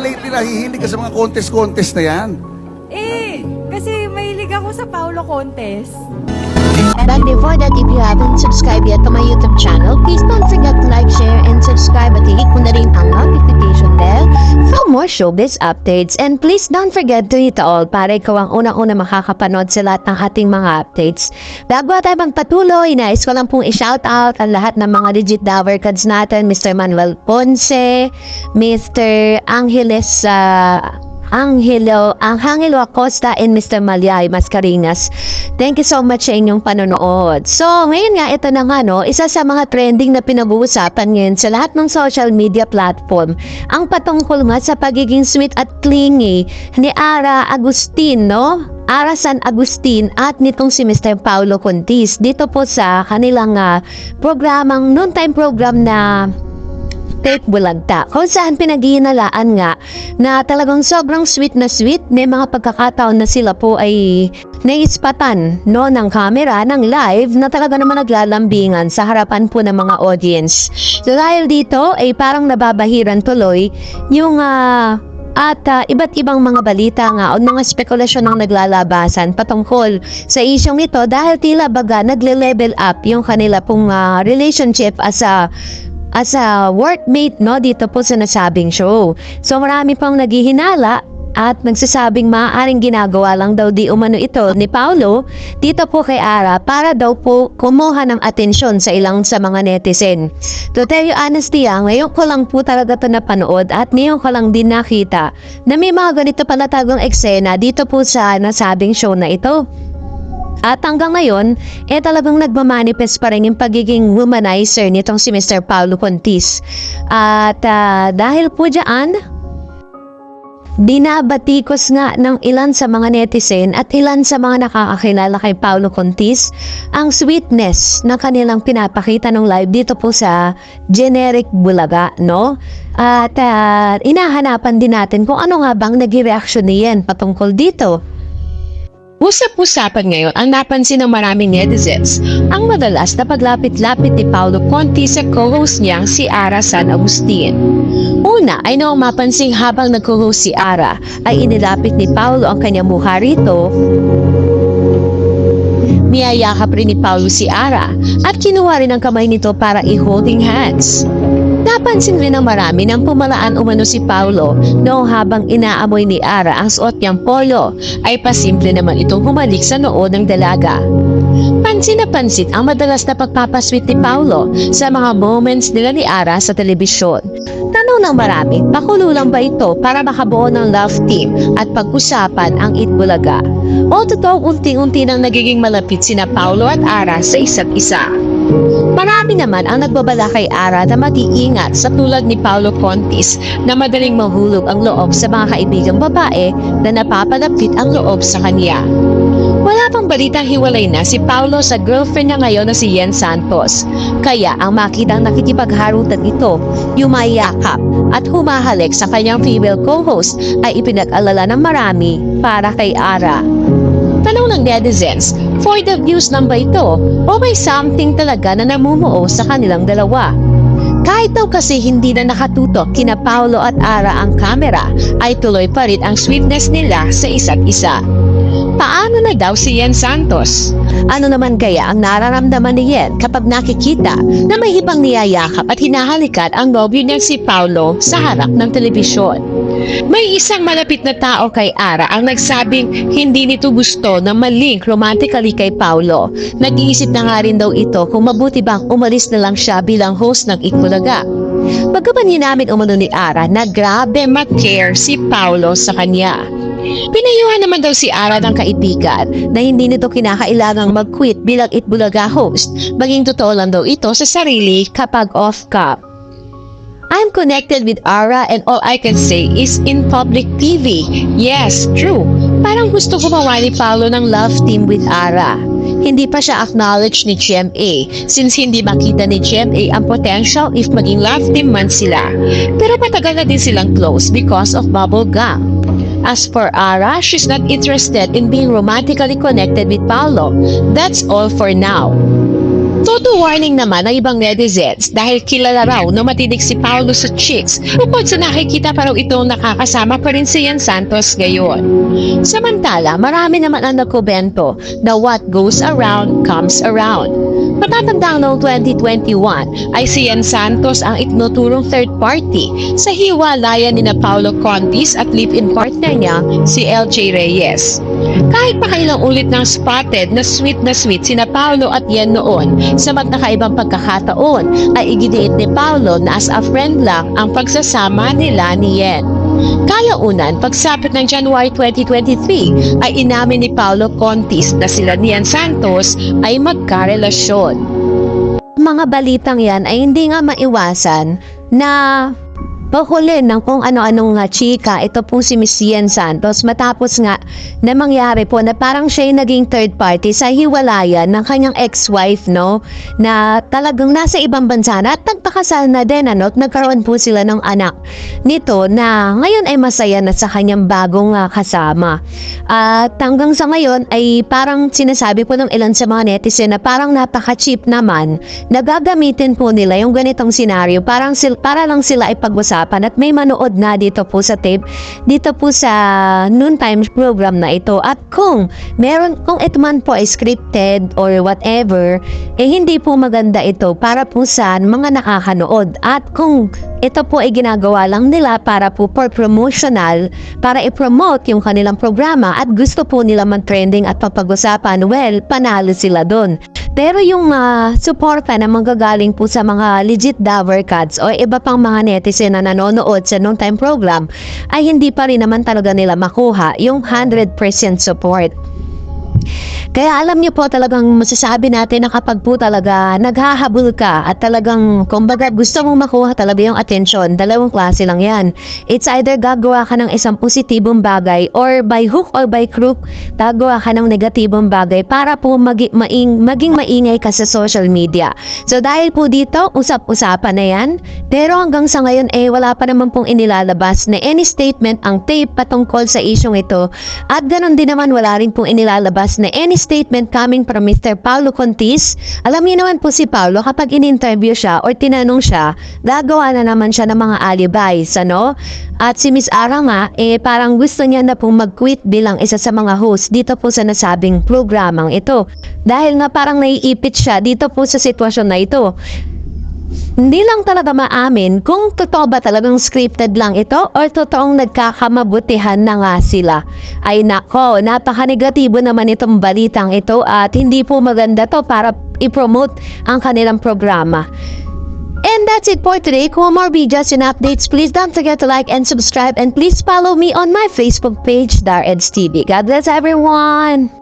lately nahihilig ka sa mga contest-contest na yan? Kasi mahilig ako sa Paulo contest. But before that, if you haven't subscribed yet to my YouTube channel, please don't forget to like, share, and subscribe at hihit mo na rin ang notification bell for more showbiz updates. And please don't forget to hit all para ikaw ang unang-una makakapanood sa lahat ng ating mga updates. Bago tayo magpatuloy, nais ko lang pong i-shoutout ang lahat ng mga legit Dower cards natin, Mr. Manuel Ponce, Mr. Angelo Acosta, and Mr. Malyay Mascarinhas. Thank you so much sa inyong panonood. So, ngayon nga, ito na nga, no, isa sa mga trending na pinag-uusapan ngayon sa lahat ng social media platform, ang patungkol nga sa pagiging sweet at clingy ni Ara Agustin, no? Ara San Agustin at nitong si Mr. Paulo Contis dito po sa kanilang programang, noontime program na Take Bulagta, kung saan pinaghihinalaan nga na talagang sobrang sweet, may mga pagkakataon na sila po ay naispatan, no, ng camera, ng live, na talaga naman naglalambingan sa harapan po ng mga audience. So dahil dito ay parang nababahiran tuloy yung iba't ibang mga balita nga o mga spekulasyon ang naglalabasan patungkol sa isyong ito, dahil tila baga nagle-level up yung kanila pong relationship as a workmate, no, dito po sa nasabing show. So marami pang naghihinala at nagsasabing maaaring ginagawa lang daw di umano ito ni Paulo dito po kay Ara para daw po kumuha ng atensyon sa ilang sa mga netizen. To tell you honestly, ngayon ko lang po talaga ito napanood at ngayon ko lang din nakita na may mga ganito pala talagang eksena dito po sa nasabing show na ito. At hanggang ngayon, talagang nagmamanifest pa rin yung pagiging womanizer nitong si Mr. Paulo Contis. At dahil po dyan, binabatikos nga ng ilan sa mga netizen at ilan sa mga nakakakilala kay Paulo Contis ang sweetness na kanilang pinapakita ng live dito po sa Generic Bulaga, no? At inahanapan din natin kung ano nga bang naging reaksyon niyan patungkol dito. Usap-usapan ngayon ang napansin ng maraming netizens ang madalas na paglapit-lapit ni Paulo Contis sa co-host niyang si Ara San Agustin. Una ay noong mapansing habang nag-co-host si Ara ay inilapit ni Paulo ang kanyang mukha rito. Niyayakap rin ni Paulo si Ara at kinuha rin ang kamay nito para i-holding hands. Napansin rin ng marami nang pumalaan umano si Paulo noong habang inaamoy ni Ara ang suot niyang polo ay pasimple naman itong humalik sa noo ng dalaga. Pansin na pansin ang madalas na pagpapasweet ni Paulo sa mga moments nila ni Ara sa telebisyon. Tanong ng marami, pakulo lang ba ito para makabuo ng love team at pag-usapan ang Itbulaga? O totoo unti-unti nang nagiging malapit sina Paulo at Ara sa isa't isa? Marami naman ang nagbabala kay Ara na mag-iingat sa tulad ni Paulo Contis na madaling mahulog ang loob sa mga kaibigang babae na napapalapit ang loob sa kanya. Wala pang balitang hiwalay na si Paulo sa girlfriend niya ngayon na si Yen Santos. Kaya ang makitang nakikipagharutan ito, yumayakap at humahalik sa kanyang female co-host ay ipinag-alala ng marami para kay Ara. Tanong ng netizens, for the views lang ba ito o may something talaga na namumuo sa kanilang dalawa? Kahit daw kasi hindi na nakatutok kina Paulo at Ara ang kamera, ay tuloy pa rin ang sweetness nila sa isa't isa. Paano na daw si Yen Santos? Ano naman kaya ang nararamdaman ni Yen kapag nakikita na may ibang niyayakap at hinahalikan ang nobyo niya si Paulo sa harap ng telebisyon? May isang malapit na tao kay Ara ang nagsabing hindi nito gusto na malink romantically kay Paulo. Nag-iisip na nga rin daw ito kung mabuti bang umalis na lang siya bilang host ng Itbulaga. Bagaman hinamin umano ni Ara na grabe mag-care si Paulo sa kanya. Pinayuhan naman daw si Ara ng kaibigan na hindi nito kinakailangang mag-quit bilang Itbulaga host, maging totoo lang daw ito sa sarili kapag off-cam. I'm connected with Ara and all I can say is in public TV. Yes, true. Parang gusto gumawa ni Paulo ng love team with Ara. Hindi pa siya acknowledge ni GMA since hindi makita ni GMA ang potential if maging love team man sila. Pero matagal na din silang close because of bubble gum. As for Ara, she's not interested in being romantically connected with Paulo. That's all for now. Toto warning naman ng ibang netizens dahil kilala raw na matinik si Paulo sa chicks bukod sa nakikita pa raw itong nakakasama pa rin si Ian Santos ngayon. Samantala, marami naman ang nagkomento na what goes around comes around. Matatandang noong 2021 ay si Ian Santos ang itinuturong third party sa hiwalayan ni na Paulo Contis at live-in partner niya si LJ Reyes. Kahit pa kailang ulit ng spotted na sweet sina Paulo at Ian noon sa magkakaibang pagkakataon ay iginiit ni Paulo na as a friend lang ang pagsasama nila ni Ian. Kalaunan, pagsapit ng January 2023 ay inamin ni Paulo Contis na sila ni Ian Santos ay magkarelasyon. Mga balitang yan ay hindi nga maiwasan na pahulin ng kung ano-anong chika ito po si Miss Ian Santos matapos nga na mangyari po na parang siya naging third party sa hiwalayan ng kanyang ex-wife, no, na talagang nasa ibang bansa na at nagpakasal na din, ano, at nagkaroon po sila ng anak nito na ngayon ay masaya na sa kanyang bagong kasama. At hanggang sa ngayon ay parang sinasabi po ng ilan sa mga netizen na parang napaka-cheap naman na gagamitin po nila yung ganitong senaryo para lang sila ay pag-usapan at may manood na dito po sa tape, dito po sa noontime program na ito. At kung ito man po ay scripted or whatever, hindi po maganda ito para po sa mga nakakanood. At kung ito po ay ginagawa lang nila para po for promotional, para i-promote yung kanilang programa at gusto po nila mag-trending at papag-usapan, well, panalo sila doon. Pero yung suporta na manggagaling po sa mga legit Dover Cats o iba pang mga netizen na nanonood sa noontime program ay hindi pa rin naman talaga nila makuha yung 100% support. Kaya alam niyo po talagang masasabi natin na kapag po talaga naghahabol ka at talagang kumbaga gusto mong makuha talaga yung atensyon, dalawang klase lang yan. It's either gagawa ka ng isang positibong bagay or by hook or by crook, gagawa ka ng negatibong bagay para po maging maingay ka sa social media. So dahil po dito, usap-usapan na yan. Pero hanggang sa ngayon wala pa naman pong inilalabas na any statement ang tape patungkol sa isyong ito. At ganon din naman wala rin pong inilalabas na any statement coming from Mr. Paulo Contis. Alam niyo naman po si Paulo kapag in-interview siya or tinanong siya, gagawa na naman siya ng mga alibis, ano? At si Miss Ara nga, parang gusto niya na pong mag-quit bilang isa sa mga host dito po sa nasabing programang ito. Dahil nga parang naiipit siya dito po sa sitwasyon na ito. Hindi lang talaga maamin kung totoo ba talagang scripted lang ito or totoong nagkakamabutihan na nga sila. Ay nako, napaka-negatibo naman itong balitang ito at hindi po maganda to para i-promote ang kanilang programa. And that's it for today. Kung more videos and updates, please don't forget to like and subscribe and please follow me on my Facebook page, Dar Eds TV. God bless everyone!